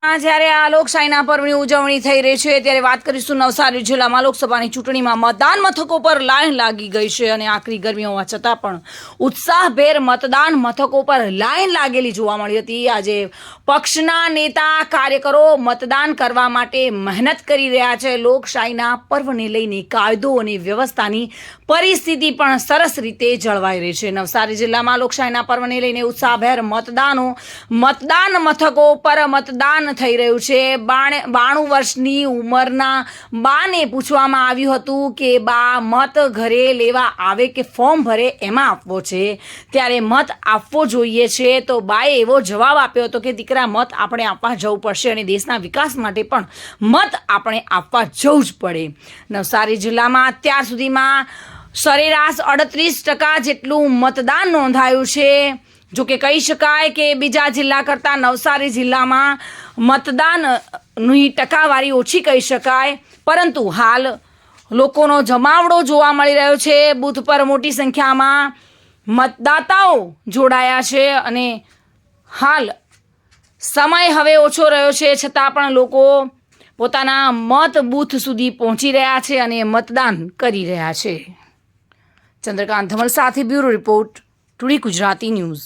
જ્યારે આ લોકશાહીના પર્વની ઉજવણી થઈ રહી છે ત્યારે વાત કરીશું નવસારી જિલ્લામાં લોકસભાની ચૂંટણીમાં મતદાન મથકો પર લાઈન લાગી ગઈ છે અને આકરી ગરમી હોવા છતાં પણ ઉત્સાહભેર મતદાન મથકો પર લાઈન લાગેલી જોવા મળી હતી। આજે પક્ષના નેતા કાર્યકરો મતદાન કરવા માટે મહેનત કરી રહ્યા છે। લોકશાહીના પર્વને લઈને કાયદો અને વ્યવસ્થાની પરિસ્થિતિ પણ સરસ રીતે જળવાઈ રહી છે। નવસારી જિલ્લામાં લોકશાહીના પર્વને લઈને ઉત્સાહભેર મતદાન મથકો પર મતદાન થઈ રહ્યું છે। 92 વર્ષની ઉંમરના બાને પૂછવામાં આવ્યું હતું કે બા મત ઘરે લેવા આવે કે ફોર્મ ભરે એમાં આપવો છે, ત્યારે મત આપવો જોઈએ છે, તો બાએ એવો જવાબ આપ્યો હતો કે દીકરા મત આપણે આપવા જવું પડશે અને દેશના વિકાસ માટે પણ મત આપણે આપવા જવું જ પડે। નવસારી જિલ્લામાં અત્યાર સુધીમાં સરેરાશ 38% જેટલું મતદાન નોંધાયું છે। જો કે કહી શકાય કે બીજા જિલ્લા કરતાં નવસારી જિલ્લામાં મતદાનની ટકાવારી ઓછી કહી શકાય, પરંતુ હાલ લોકોનો જમાવડો જોવા મળી રહ્યો છે। બૂથ પર મોટી સંખ્યામાં મતદાતાઓ જોડાયા છે અને હાલ સમય હવે ઓછો રહ્યો છે, છતાં પણ લોકો પોતાના મત બૂથ સુધી પહોંચી રહ્યા છે અને મતદાન કરી રહ્યા છે। ચંદ્રકાંત ધમલ સાથે bureau report, today Gujarati news.